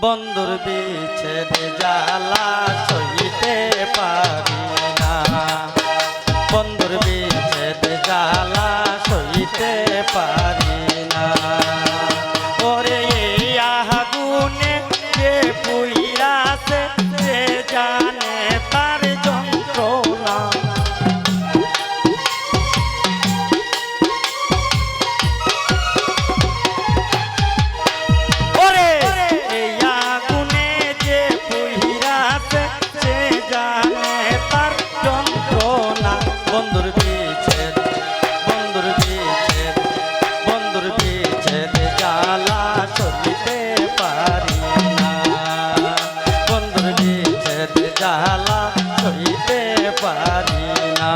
বন্ধুর বিচ্ছেদ জ্বালা সইতে পারি না, বন্ধুর বিচ্ছেদ জ্বালা সইতে পারি না। ওরে এই আগুনে যে পুইরাছে যে জানে তার যন্ত্রণা। বন্ধুর বিচ্ছেদ বন্ধুর বিচ্ছেদ বন্ধুর বিচ্ছেদ জ্বালা সইতে পারি না, বন্ধুর বিচ্ছেদ জ্বালা সইতে পারি না।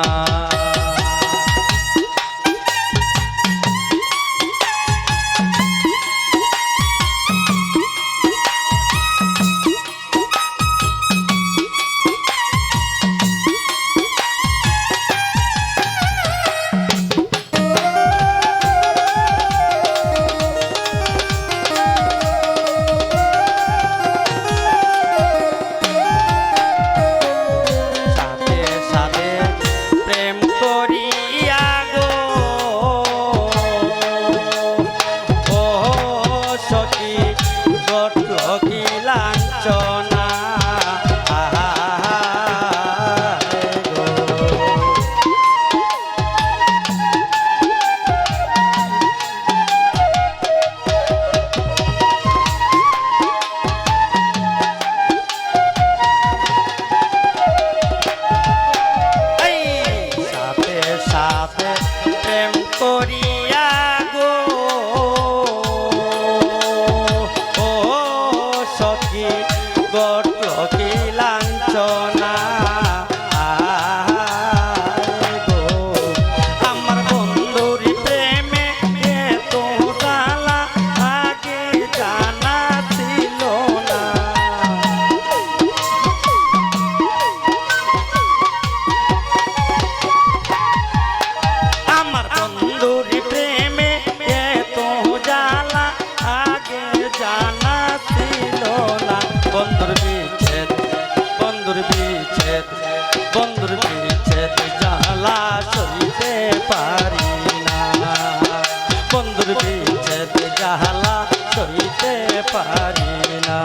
বন্ধুর বিচ্ছেদ জ্বালা সইতে পারি না, বন্ধুর বিচ্ছেদ জ্বালা সইতে পারি না।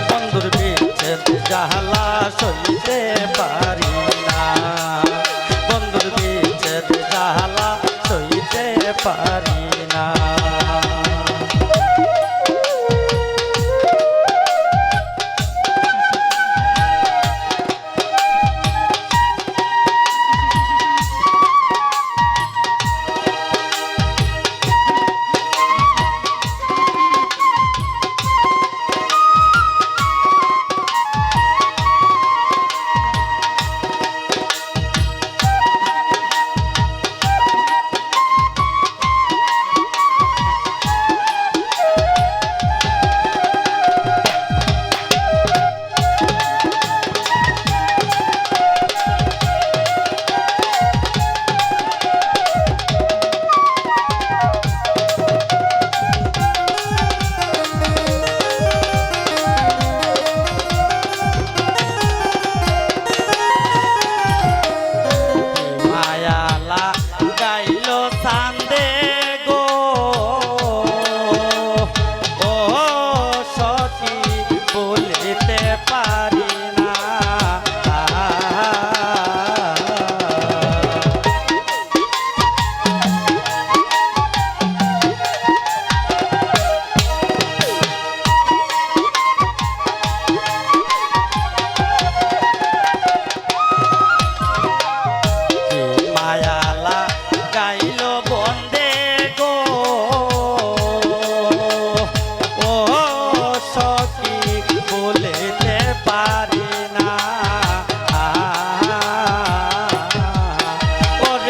বন্ধুর বিচ্ছেদ জ্বালা সইতে পারি না, বন্ধুর বিচ্ছেদ জ্বালা সইতে পারি না।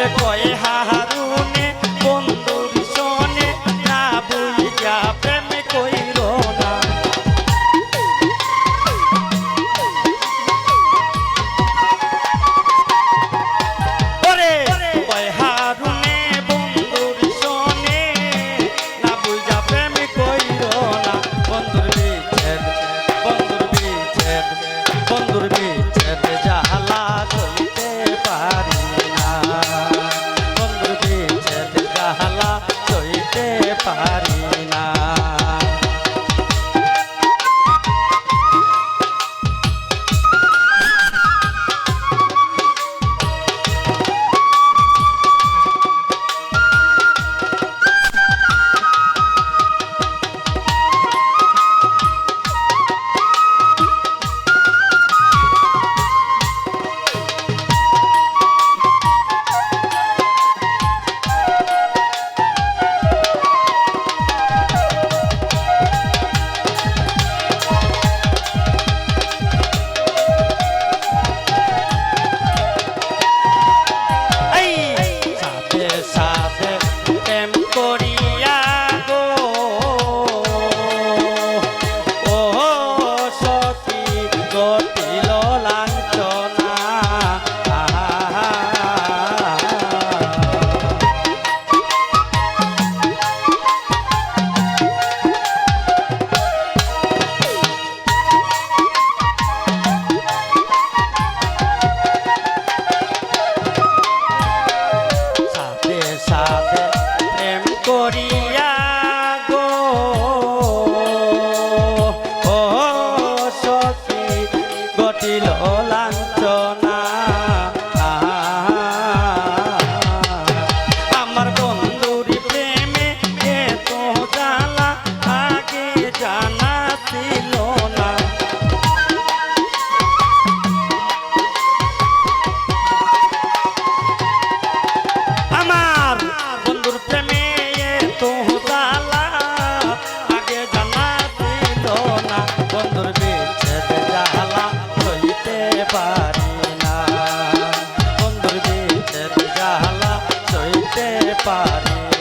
বলে কয় হারুনে বন্ধুর শোনে না বুঝা প্রেম কইর না ওরে কয় হারুনে বন্ধুর শোনে না বুঝা প্রেম কইর না বন্ধুর বিচ্ছেদ বন্ধুর বিচ্ছেদ জালা সইতে পারি না বন্ধুর বিচ্ছেদ জালা সইতে পারি না করিয়া গো ও সখী গটিল লাঞ্ছনা আমার বন্ধুর প্রেমে এত জ্বালা আগে জানা ছিল না আমার বন্ধুর প্রেমে বন্ধুর বিচ্ছেদ জালা সইতে পারি না বন্ধুর বিচ্ছেদ জালা সইতে পারি